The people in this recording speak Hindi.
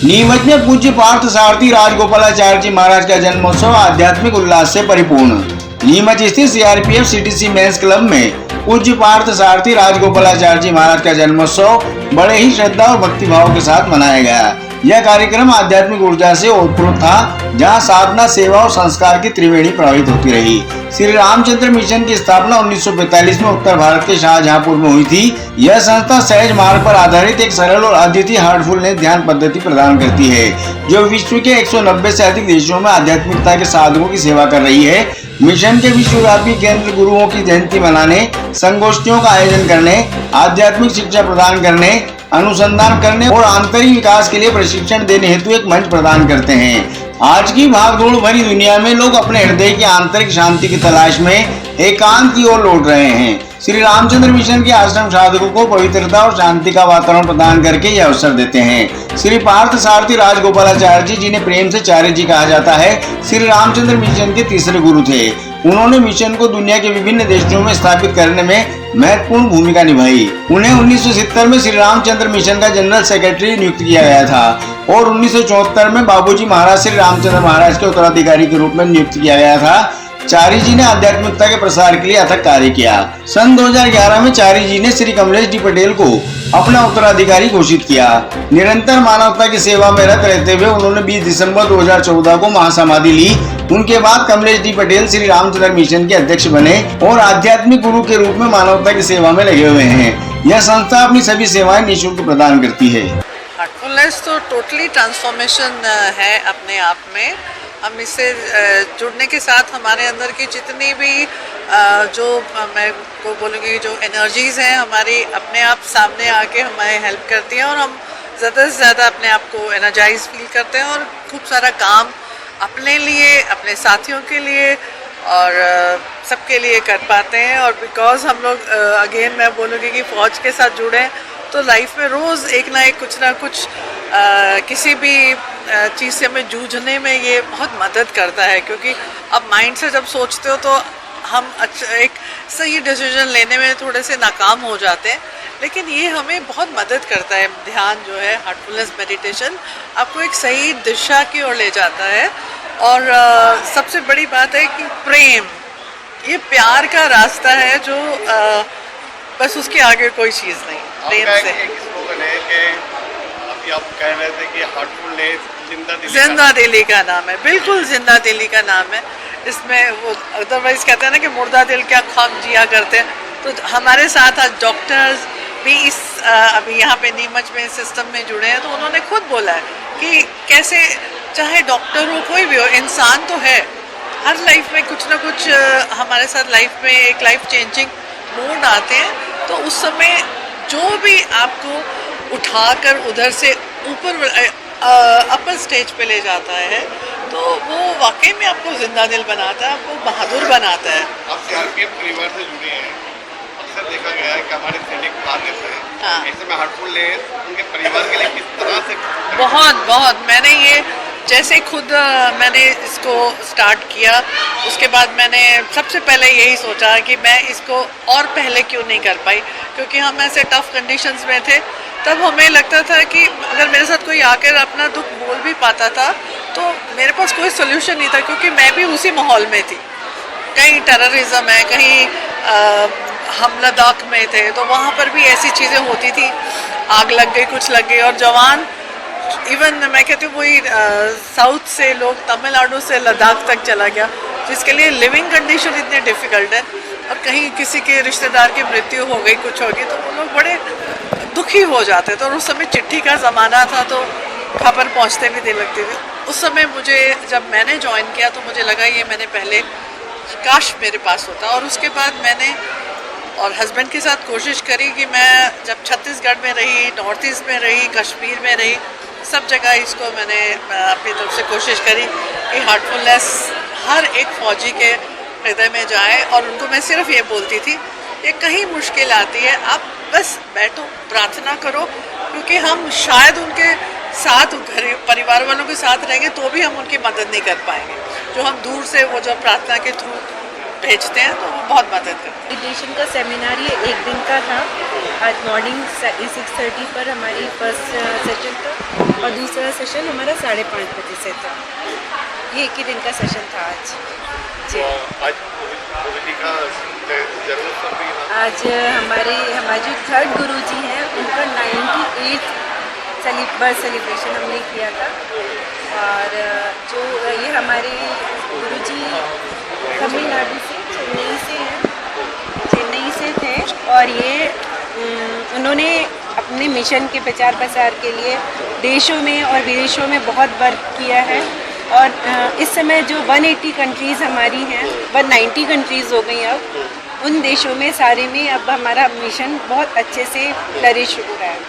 नीमच में पूज्य पार्थ सारथी राजगोपालाचार्य जी महाराज का जन्मोत्सव आध्यात्मिक उल्लास से परिपूर्ण। नीमच स्थित सीआरपीएफ सीटीसी मेंस क्लब में पूज्य पार्थ सारथी राजगोपालाचार्य जी महाराज का जन्मोत्सव बड़े ही श्रद्धा और भक्ति भाव के साथ मनाया गया। यह कार्यक्रम आध्यात्मिक ऊर्जा से ओतप्रोत था, जहां साधना, सेवा और संस्कार की त्रिवेणी प्रभावित होती रही। श्री रामचंद्र मिशन की स्थापना 1945 में उत्तर भारत के शाहजहांपुर में हुई थी। यह संस्था सहज मार्ग पर आधारित एक सरल और अद्वितीय हार्टफुलनेस ध्यान पद्धति प्रदान करती है, जो विश्व के 190 से अधिक देशों में आध्यात्मिकता के साधकों की सेवा कर रही है। मिशन के विश्वव्यापी केंद्र गुरुओं की जयंती मनाने, संगोष्ठियों का आयोजन करने, आध्यात्मिक शिक्षा प्रदान करने, अनुसंधान करने और आंतरिक विकास के लिए प्रशिक्षण देने हेतु एक मंच प्रदान करते हैं। आज की भागदौड़ भरी दुनिया में लोग अपने हृदय की आंतरिक शांति की तलाश में एकांत की ओर लौट रहे हैं। श्री रामचंद्र मिशन के आश्रम साधकों को पवित्रता और शांति का वातावरण प्रदान करके यह अवसर देते हैं। श्री पार्थ सारथी राजगोपालाचार्य जी, जिन्हें प्रेम से चार्य जी कहा जाता है, श्री रामचंद्र मिशन के तीसरे गुरु थे। उन्होंने मिशन को दुनिया के विभिन्न देशों में स्थापित करने में महत्वपूर्ण भूमिका निभाई। उन्हें 1970 में श्री रामचंद्र मिशन का जनरल सेक्रेटरी नियुक्त किया गया था और 1974 में बाबूजी महाराज श्री रामचंद्र महाराज के उत्तराधिकारी के रूप में नियुक्त किया गया था। चारी जी ने आध्यात्मिकता के प्रसार के लिए अथक कार्य किया। सन 2011 में चारी जी ने श्री कमलेश डी पटेल को अपना उत्तराधिकारी घोषित किया। निरंतर मानवता की सेवा में रत रहते हुए उन्होंने 20 दिसंबर 2014 को महासमाधि ली। उनके बाद कमलेश डी पटेल श्री रामचंद्र मिशन के अध्यक्ष बने और आध्यात्मिक गुरु के रूप में मानवता की सेवा में लगे हुए हैं। यह संस्था अपनी सभी सेवाएं निःशुल्क प्रदान करती है। हार्टफुलनेस तो टोटली ट्रांसफॉर्मेशन है अपने आप में। हम इससे जुड़ने के साथ हमारे अंदर की जितनी भी जो मैं को बोलूँगी जो एनर्जीज़ हैं हमारी अपने आप सामने आके हमें हेल्प करती हैं और हम ज़्यादा से ज़्यादा अपने आप को एनर्जाइज फील करते हैं और खूब सारा काम अपने लिए, अपने साथियों के लिए और सबके लिए कर पाते हैं। और बिकॉज़ हम लोग अगेन मैं बोलूँगी कि फ़ौज के साथ जुड़े हैं तो लाइफ में रोज़ एक ना कुछ किसी भी चीज़ से हमें जूझने में ये बहुत मदद करता है, क्योंकि अब माइंड से जब सोचते हो तो हम एक सही डिसीजन लेने में थोड़े से नाकाम हो जाते हैं, लेकिन ये हमें बहुत मदद करता है। ध्यान जो है हार्टफुलनेस मेडिटेशन आपको एक सही दिशा की ओर ले जाता है। और सबसे बड़ी बात है कि प्रेम, ये प्यार का रास्ता है जो बस उसके आगे कोई चीज़ नहीं। प्रेम से आप कह रहे थे कि हार्टफुलनेस जिंदा दिली का नाम है। बिल्कुल जिंदा दिली का नाम है। इसमें वो अदरवाइज कहते हैं ना कि मुर्दा दिल क्या खाम जिया करते हैं, तो हमारे साथ आज डॉक्टर्स भी इस अभी यहाँ पे नीमच में सिस्टम में जुड़े हैं, तो उन्होंने खुद बोला है कि कैसे चाहे डॉक्टर हो कोई भी हो, इंसान तो है। हर लाइफ में कुछ ना कुछ हमारे साथ लाइफ में एक लाइफ चेंजिंग मोड आते हैं, तो उस समय जो भी आपको उठाकर उधर से ऊपर अपर स्टेज पे ले जाता है तो वो वाकई में आपको जिंदा दिल बनाता है, आपको बहादुर बनाता है। आप सीआरपीएफ परिवार से जुड़े हैं, अक्सर देखा गया है कि हमारे सैनिक भाग्य से हाँ। ऐसे में हार्टफुलनेस उनके परिवार के लिए किस तरह से बहुत मैंने ये जैसे खुद मैंने इसको स्टार्ट किया, उसके बाद मैंने सबसे पहले यही सोचा कि मैं इसको और पहले क्यों नहीं कर पाई, क्योंकि हम ऐसे टफ कंडीशंस में थे। तब हमें लगता था कि अगर मेरे साथ कोई आकर अपना दुख बोल भी पाता था तो मेरे पास कोई सोल्यूशन नहीं था, क्योंकि मैं भी उसी माहौल में थी। कहीं टेररिज्म है, कहीं हम लद्दाख में थे तो वहाँ पर भी ऐसी चीज़ें होती थी, आग लग गई, कुछ लग गई और जवान इवन मैं कहती हूँ वही साउथ से लोग तमिलनाडु से लद्दाख तक चला गया, जिसके लिए लिविंग कंडीशन इतने डिफ़िकल्ट है। और कहीं किसी के रिश्तेदार की मृत्यु हो गई, कुछ हो गई, तो वो लोग बड़े दुखी हो जाते थे। और उस समय चिट्ठी का ज़माना था तो खबर पहुँचते भी देर लगती थी। उस समय मुझे जब मैंने ज्वाइन किया तो मुझे लगा ये मैंने पहले काश मेरे पास होता। और उसके बाद मैंने और हस्बैंड के साथ कोशिश करी कि मैं जब छत्तीसगढ़ में रही, नॉर्थ ईस्ट में रही, कश्मीर में रही, सब जगह इसको मैंने अपनी तरफ से कोशिश करी कि हार्टफुलनेस हर एक फौजी के हृदय में जाए। और उनको मैं सिर्फ ये बोलती थी, ये कहीं मुश्किल आती है आप बस बैठो, प्रार्थना करो, क्योंकि हम शायद उनके साथ घर परिवार वालों के साथ रहेंगे तो भी हम उनकी मदद नहीं कर पाएंगे। जो हम दूर से वो जब प्रार्थना के थ्रू भेजते हैं तो वो बहुत मदद करते हैं। मेडिटेशन का सेमिनार ये एक दिन का था। आज मॉर्निंग 6:30 पर हमारी फर्स्ट सेशन था और दूसरा सेशन हमारा 5:30 बजे से था। ये एक ही दिन का सेशन था आज जी। आज गुरु जी का जन्मोत्सव भी यहाँ आज हमारे जो थर्ड गुरु जी हैं उनका 98th बर्थ सेलिब्रेशन हमने किया था। और जो ये हमारे गुरु जी तमिलनाडु से चेन्नई से थे और ये उन्होंने अपने मिशन के प्रचार प्रसार के लिए देशों में और विदेशों में बहुत वर्क किया है। और इस समय जो 180 कंट्रीज़ हमारी हैं, 190 कंट्रीज़ हो गई अब, उन देशों में सारे में अब हमारा मिशन बहुत अच्छे से फ्लरिश हो रहा है।